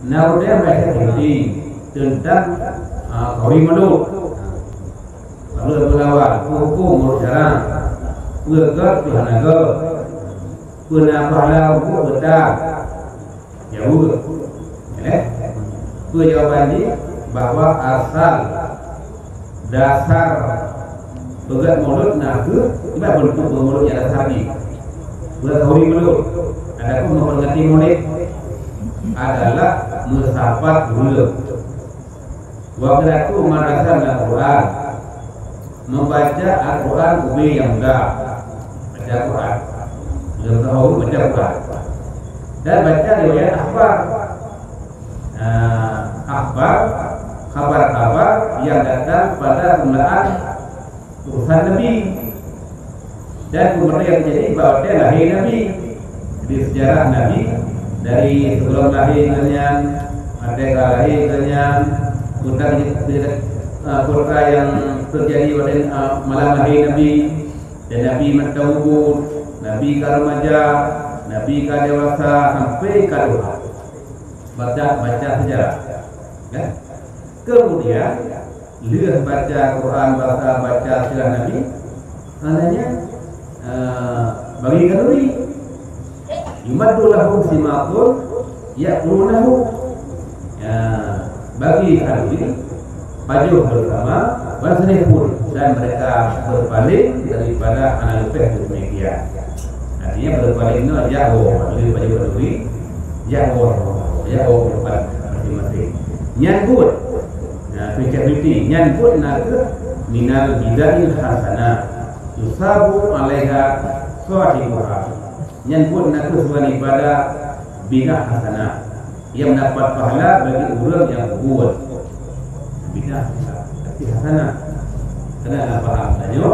Narudah baca hati tentang kawi malu. Lalu berlawan hukum mursyarah. Berkat Tuhan agama. Pernah pahala hukum betul. Jauh. Jawaban ini bahwa asal dasar begat mulut naku tidak bentuk mulut yang dasar ini. Berat kawi malu. Adapun memperingati murid adalah musafat dulu. Waktu merasakan Al-Quran, membaca Al-Quran ubi yang mudah, baca Al-Quran, belum tahu baca Al-Quran, dan baca riwayat kabar-kabar yang datang pada pembelaan urusan Nabi dan kemudian yang terjadi bahwa dia lahir Nabi. Di sejarah Nabi dari sebelum lahirnya, merdeka lahirnya, kurta yang terjadi pada malam lahir Nabi, dan Nabi mentawud, Nabi remaja, Nabi dewasa sampai dewasa. Baca sejarah. Ya? Kemudian lihat baca Quran, baca sirah Nabi, adanya bagi kanuri. Yumaddu lahum simatun ya'lunahu, bagi kanuri pajuh bersama wansani pun, dan mereka berpaling daripada analipeh demikian. Artinya berpaling itu jauh dari pajuh kanuri, jauh depan masing-masing. Nyambut, security nyambut naga minal bidail hasanah yusabu alaiha sahibuha. Nyambut nak sesuai pada bidah hasanah yang mendapat pahala bagi orang yang berbuat bidah tapi hasanah. Kena paham tanya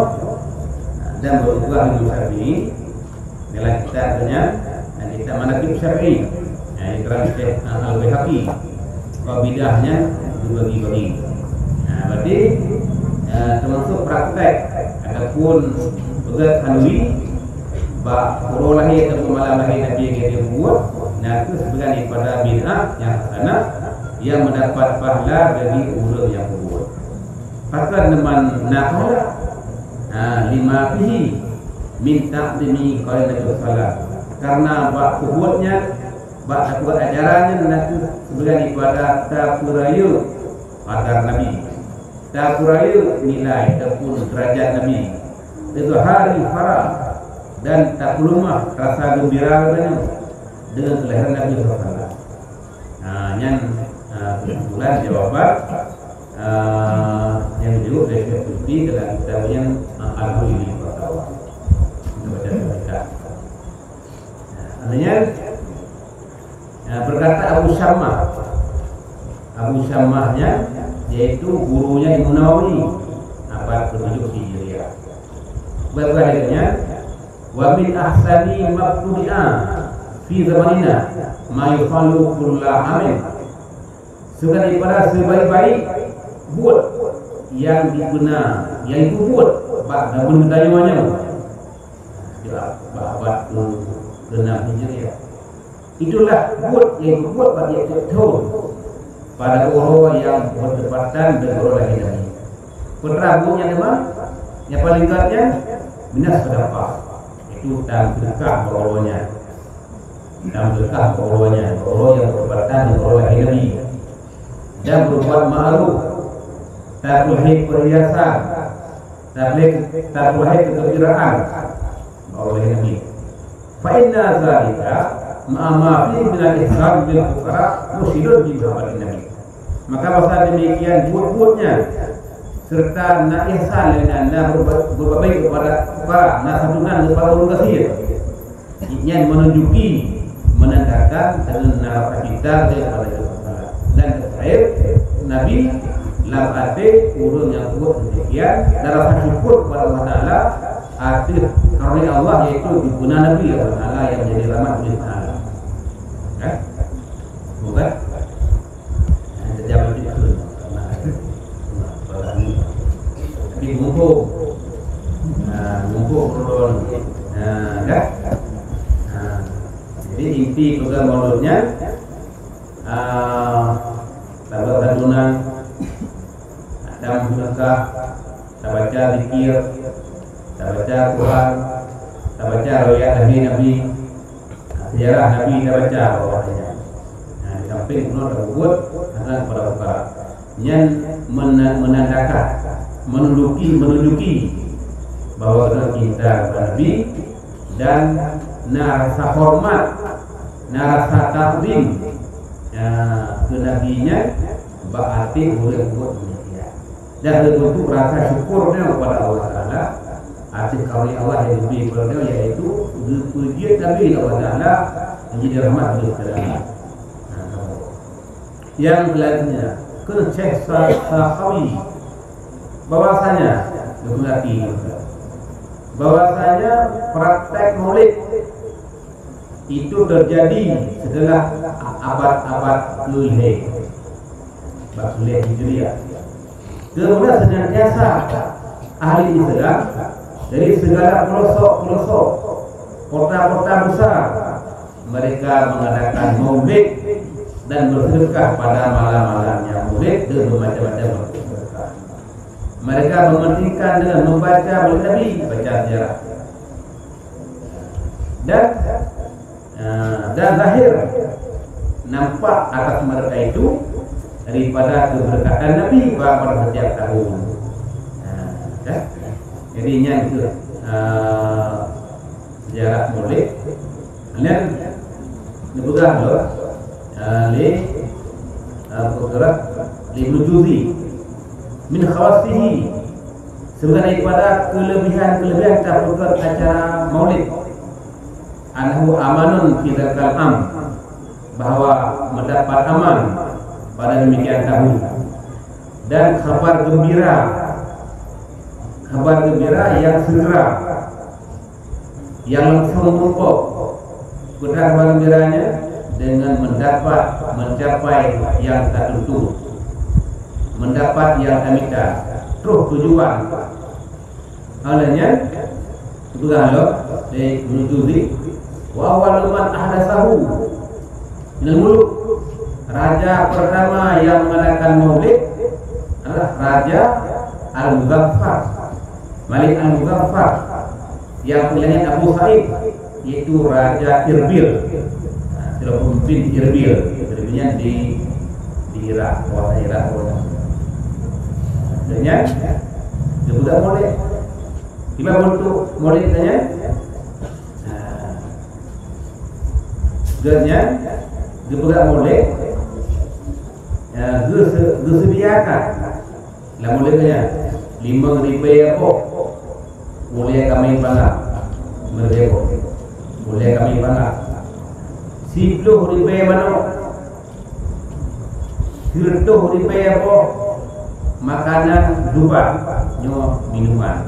dan berubah hidup syar'i dalam kitabnya, dan kita manaqib syar'i yang diterang Syekh Al-Baihaqi. Bahwa bidahnya dibagi-bagi. Berarti termasuk praktek ataupun begat hanuri Pura lahir atau malam lahir Nabi yang dia buat, nah itu sebagai pada bid'ah yang hasanah yang mendapat pahala bagi orang yang berbuat. Pasal teman nakala lima fihi minta demi kalau Nabi salah, karena bak buatnya, bak buat ajarannya nanti sebagai pada tapurayu agar Nabi, tapurayu nilai ataupun derajat Nabi. Itu hari farah dan tak lumah rasa gembira dengan kelahiran Nabi SAW. Yang kesimpulan jawaban yang dijawab oleh Syekh Qutbi dalam kitabnya Al-Huli Fatwa. Kita baca mereka. Artinya berkata Abu Syamahnya yaitu gurunya Imam Nawawi abad ke-7 Hijriah. Berkatanya wa min ahsani mabtudi'a fi zamanina ma yuqalu kullu amin. Sudah daripada sebaik-baik buat yang diguna, yang itu buat pada benda-bendanya abad ke-6 Hijriah. Itulah buat yang dibuat pada tahun pada orang yang berdekatan dengan orang lain. Penerabungnya memang yang paling kuatnya minas sedekah. Itu dalam sedekah berolahnya, dalam sedekah berolahnya, berolah yang berdekatan dengan orang lain. Dan berbuat ma'ruf, tak boleh perhiasan, tak boleh kegembiraan orang lain. Fa inna zalika ma'ama fi min al-ihsan bil fuqara musyidun bi sahabat Nabi. Maka bahasa demikian buat-buatnya serta nak ihsan dengan anda berbuat baik kepada fuqara, nak santunan kepada orang kafir. Ini menunjuki, menandakan dengan nafas kita kepada Allah. Dan terakhir Nabi lam ate urun yang buat demikian dan rasa syukur kepada Allah Taala atas karunia Allah yaitu diguna Nabi Allah Taala yang menjadi rahmat bagi Allah. Bukan? Terjawab itu. Tapi mumpung urun, kan? Jadi inti program mauludnya sahabat santunan, ada sedekah, tak baca zikir, tak baca Quran, tak baca riwayat Nabi, sejarah Nabi tak baca bawahnya. Di samping penuh tersebut adalah pada perkara yang menandakan, menunjuki bahawa kita cinta kepada Nabi dan rasa hormat, rasa takdim ke Nabi-Nya berarti boleh buat demikian. Dan bentuk rasa syukurnya kepada Allah Taala atas karunia Allah yang diberi kepada dia, iaitu pujian Nabi Allah Taala menjadi rahmat bagi kita. Yang selanjutnya kena cek sahawi bahwasanya berarti bahwasanya praktek maulid itu terjadi setelah abad-abad ke-6 Hijriah. Kemudian senantiasa ahli Islam dari segala pelosok-pelosok, kota-kota besar, mereka mengadakan maulid dan bersedekah pada malam-malamnya maulid dan bermacam-macam bersedekah. Mereka mementingkan dengan membaca maulid Nabi, baca sejarah. Dan zahir nampak atas mereka itu daripada keberkatan Nabi pada setiap tahun. Jadi yang itu sejarah maulid. Dan dibuka loh Ibnu Juzi min khawasihi, sebenarnya pada kelebihan terdapat acara maulid anhu amanun fi dzakal am, bahwa mendapat aman pada demikian tahun, dan kabar gembira yang segera, yang langsung menumpuk kabar gembiranya dengan mencapai yang tak tentu, mendapat yang amita, terus tujuan. Olehnya itu kalau menuju wa awal man ahdatsahu minal muluk, raja pertama yang mengadakan maulid adalah Raja Al-Muzaffar, Malik Al-Muzaffar, yang pilihannya Abu Sa'id, yaitu Raja Irbil, pemimpin Irbil, pemimpinnya di Irak, kawasan Irak. Dan dibuka maulid. Tiba bentuk maulidnya, Gernya dibuka maulid, disediakan lah maulidnya 5.000 ekor, boleh kami bangga, merdeka, boleh kami bangga. 10.000 manuk, 10.000 ekor makanan dupa, minuman,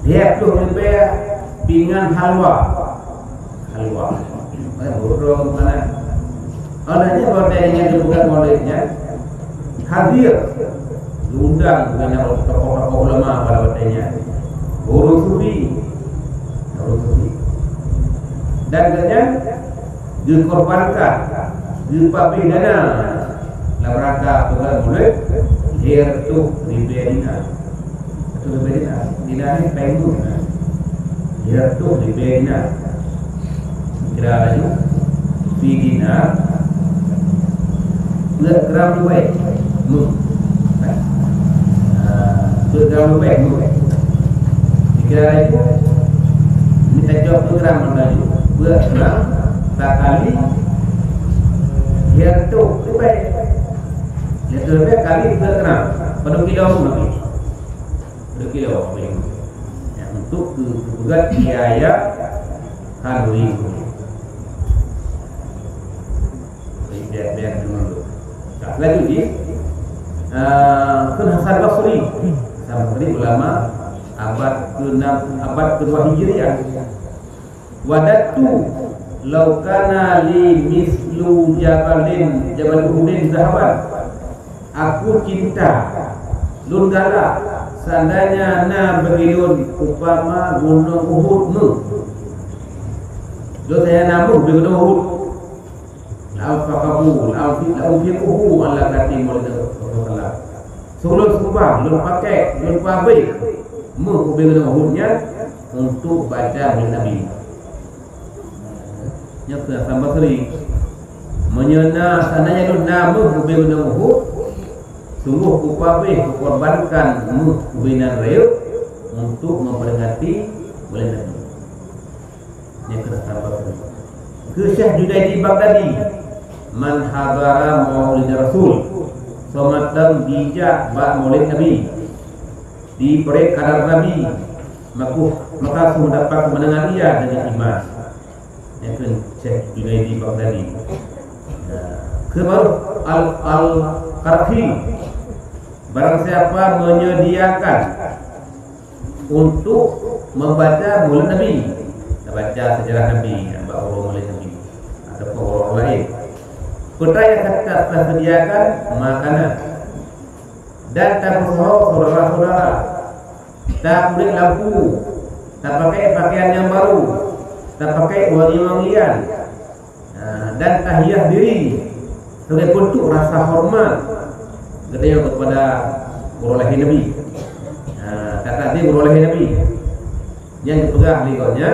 20.000 pinggan halwa. Burung mana? Olehnya berdaya dibuka maulidnya hadir, diundang dengan tokoh-tokoh ulama pada berdaya, guru sufi, dan katanya dikorbankan, dipabidana dalam rangka bukan maulid, dia tu diberikan, dinari pengun, dia tu diberikan. Kira lagi dinar gram lebih gram lebih kira lagi minta jawab gram lagi gram tak kali dia tu lebih kali gram pada kilo untuk juga biaya kalori. Biar dulu. Lagi di Hasan Basri, ulama abad ke-6, abad ke-2 Hijriah. Wadatu law kana li mislu Jabal Uhudin zahaban. Aku cinta Lunggala seandainya beriun upama gunung Uhud nu. Saya namun di gunung Uhud. kabul anfiquhu ala kati mulid Allah. Sebelum sumpah, belum pakai, belum pabai, menghubungi hurufnya untuk baca mulid Nabi. Nya tambah sering menyena sananya itu nama hubungi huruf sungguh kupabai korbankan hubungan real untuk memperingati mulid Nabi. Nya tambah sering ke Syekh Junaidi Baghdadi man hadara maulid Rasul somatan bijak bak maulid Nabi di perek kadar Nabi maka semua dapat mendengar dia dengan iman. Yang ke Syekh Junaidi Baghdadi kebaru Al-Qarfi barang siapa menyediakan untuk membaca maulid Nabi, baca sejarah Nabi, baca maulid Nabi atau orang lain, percaya kata tersediakan makanan dan tak bersahur saudara-saudara, tak kulit lampu, tak pakai pakaian yang baru, tak pakai wangi-wangian, dan tahiyah diri sebagai bentuk rasa hormat katanya kepada berolahi Nabi. Kata dia berolahi Nabi yang dipegang lihatnya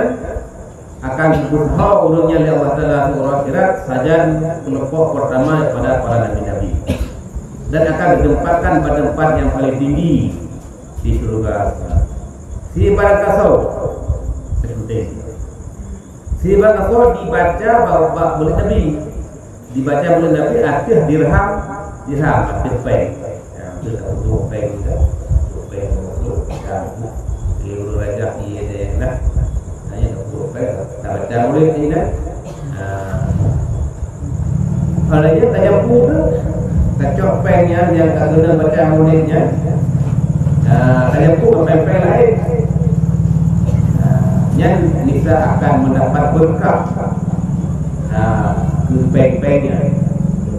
akan berusaha urungnya oleh Allah Ta'ala surah akhirat sajan kelompok pertama kepada para nabi-nabi dan akan ditempatkan pada tempat yang paling tinggi di surga. Si ibarat kasau penting. Si ibarat kasau dibaca bahawa boleh Nabi dibaca boleh Nabi akhir dirham akhir peng untuk peng dia berajak dia nak hanya untuk tak baca boleh ni nak halanya tanya pun kacau pengnya yang tak guna baca muridnya tanya pun peng lain yang nisa akan mendapat berkah ke peng-pengnya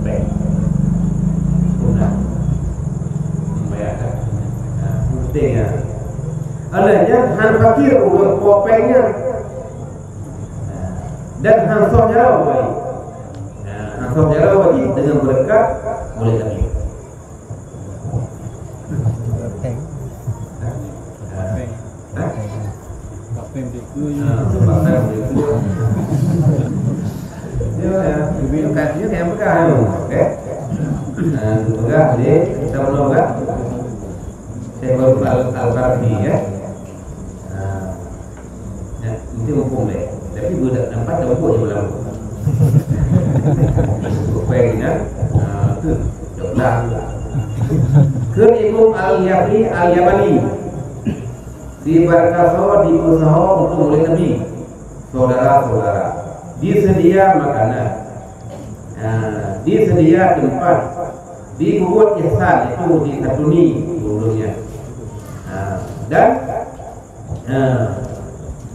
peng punah membayarkan pentingnya alanya han fakir untuk popengnya dan han sohjara baik. Han sohjara baik dengan berkat boleh kami. Kajian yang berkah, okey. Berkah dia kita berkah. Saya baru Al-Qarfi ya. Itu hukum deh. Tapi budak nampak tak buat je malam. Pengnya tu jauhlah. Ke Imam Al-Yamani di berkasau di usaha untuk mulai Nabi. Saudara-saudara, disedia makanan, disedia tempat, dibuat ihsan itu dikatuni dulunya, dan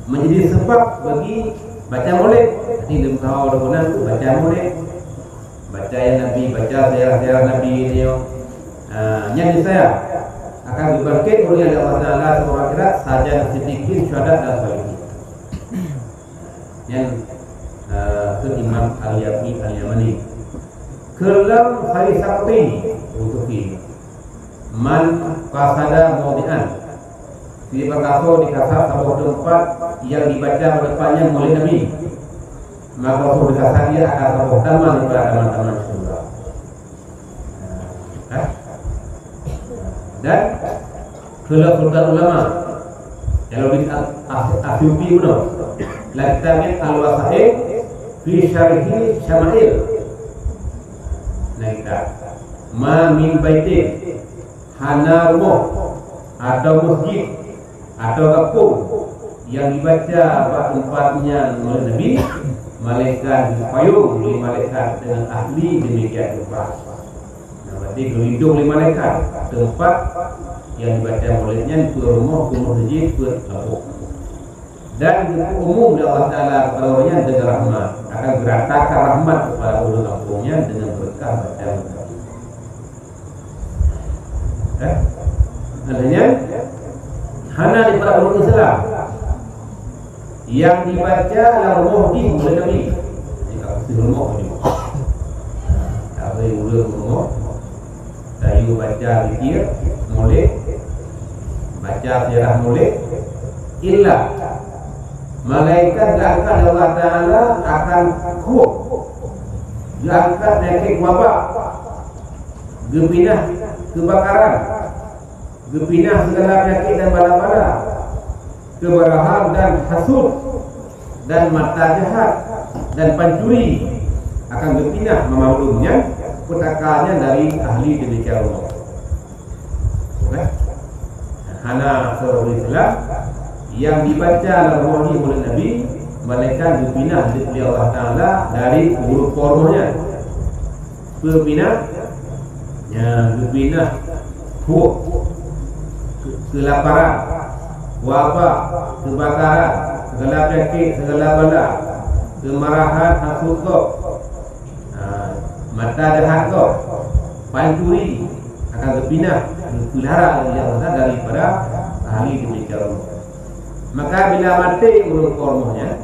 menjadi sebab bagi baca maulid. Ini usaha orang baca maulid, baca yang Nabi, baca sejarah Nabi ini. Yang saya akan dibangkit oleh Allah Taala surah akhirat saja sedikit syahadat dan salihin. Yang ke Imam Al-Yamani kelam hari sakti untuk ini man kasada maudian di berkasau di kasar sebuah tempat yang dibaca depannya oleh Nabi, maka untuk kasar dia akan sebuah taman kepada teman-teman surga. Dan kelembagaan ulama yang lebih asyubi uno laktamin al-wasahih fi syarihi syama'il naikah ma min baitin hana rumah atau masjid atau kampung yang dibaca tempatnya oleh Nabi, malaikat dipayung oleh malaikat dengan ahli demikian rupa. Berarti gelindung oleh malaikat tempat yang dibaca olehnya ke rumah, ke masjid, ke kampung. Dan umum dari Allah Ta'ala kepada orangnya dengan rahmat, akan beratakan rahmat kepada orang kampungnya dengan berkah bacaan. Adanya hana di para ulama Islam yang dibaca la rumah di oleh Nabi. Jika rumah ini boleh ulang ngomong tayu baca zikir molek baca sirah molek illa malaikat diangkat Allah Ta'ala akan kuat diangkat penyakit wabak gepinah kebakaran gepinah segala penyakit dan bala-bala kemarahan dan hasud dan mata jahat dan pencuri akan gepinah memalumnya petakannya dari ahli demikian Allah. Okay? Hana surah Islam yang dibaca dalam wahyu oleh Nabi malaikat gepinah oleh Allah Ta'ala dari huruf kormohnya gepinah gepinah huk kelaparan wabak kebakaran segala penyakit segala bala kemarahan hasud mata jahat pancuri akan berpindah pelihara yang besar daripada ahli demikian. Maka bila mati urut kormohnya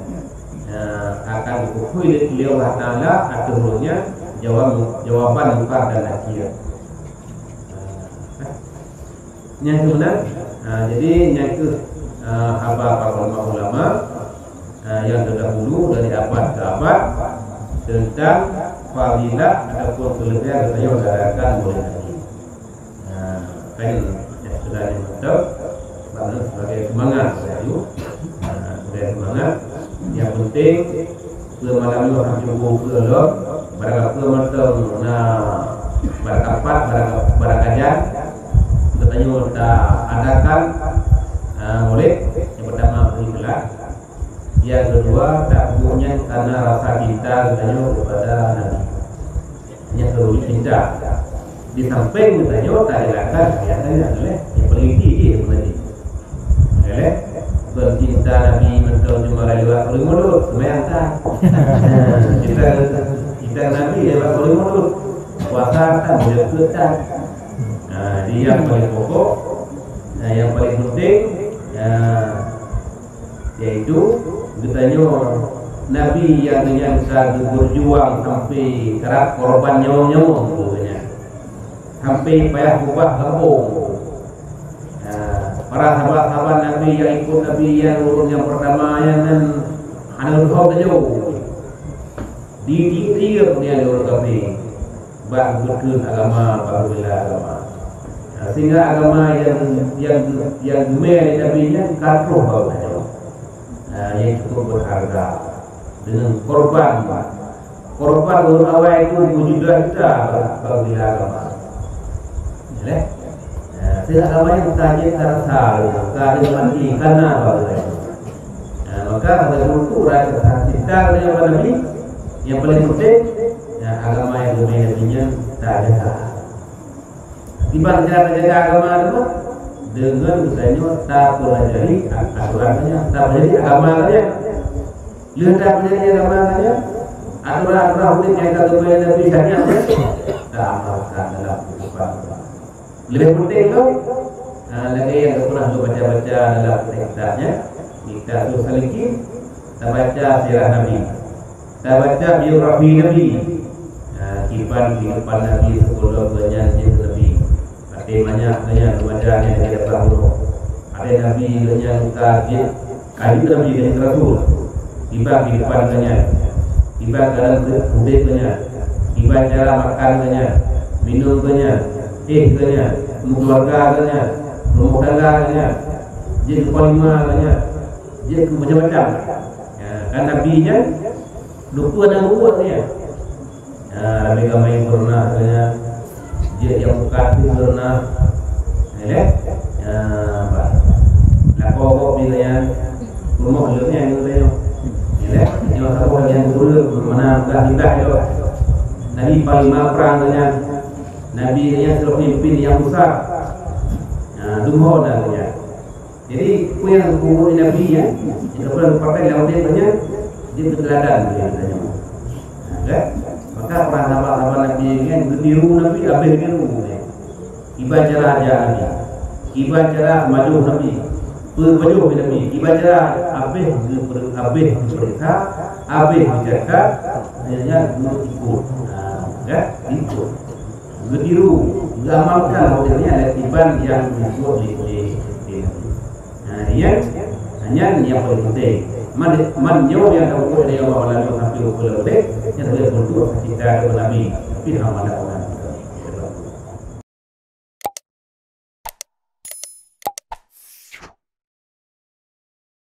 akan dikukui oleh Allah Ta'ala atau urutnya jawaban mungkar dan nakir. Yang kemudian jadi yang ke para ulama yang terdahulu dari abad ke abad tentang fadilah ataupun kelebihan yang diberikan oleh Nabi. Kan sudah dimantap sebagai semangat sebagai semangat yang penting malam ini orang cukup belum barang matang barang kapat barang kajian kita adakan murid yang pertama berikhlas, yang kedua tak punya karena rasa cinta katanya kepada Nabi. Yang kedua cinta. Di samping katanya tak dilakukan biasanya adalah yang paling tinggi sebenarnya. Oleh bercinta Nabi mental cuma lewat oleh mulut sembahyang tak. Kita Nabi lewat oleh mulut puasa tak boleh ketat. Dia yang paling pokok, yang paling penting yaitu katanya Nabi yang berjuang sampai kerap korban nyawa-nyawa katanya. Sampai payah ubah kampung. Para sahabat-sahabat Nabi yang ikut Nabi yang urut yang pertama yang anak urut jauh. Di tiga punya urut Nabi. Bak betul agama barulah agama. Sehingga agama yang gemar Nabi-nya katruh bawahnya. Yang cukup berharga dengan korban urut awal itu wujudlah kita barulah agama. Tidak agama yang kaji terasa, kaji mati karena barulah. Maka ada kultur rasa cinta kepada Nabi yang paling penting. Agama yang gemar Nabi-nya tak ada. Ibarat cara menjaga agama itu dengan misalnya tak pelajari aturannya, tak pelajari agamanya, lihat tak pelajari agamanya, aturan-aturan hukum yang kata kepada Nabi syariat tak amalkan dalam kehidupan. Lebih penting tu lagi yang pernah baca-baca dalam kitabnya, kita tu seliki, kita baca sirah Nabi, kita baca biografi Nabi, kehidupan Nabi sebelum berjanji Nabi. Ada banyak wajahnya yang ada bahawa ada Nabi yang kaji Nabi yang Rasul tiba di depannya, tiba dalam hidupnya, tiba cara makannya, minumnya, tehnya, keluarganya, rumah tangganya, jadi kelimanya, jadi macam-macam. Kan Nabi-nya lupa dan buatnya. Nabi kami pernah katanya dia yang bukan pernah lapor bilanya rumah belumnya yang dia lapor yang dulu mana bukan kita itu Nabi paling perangnya Nabi yang terpimpin yang besar dumho namanya. Jadi ku yang kubu Nabi ya itu pun pakai lawan dia banyak dia berteladan dia katanya. Maka para sahabat-sahabat Nabi ini bertiru Nabi habis tiru. Iba cara ajar Nabi, iba cara maju Nabi, bermaju Nabi, iba cara habis berperiksa, habis bercakap, hanya ikut. ya itu gediru gamalkan modelnya ada tiban yang dibuat oleh yang hanya yang paling penting man jauh yang tahu dari Allah lalu sampai ke lebih yang boleh berdua kita dengan Nabi tapi hamba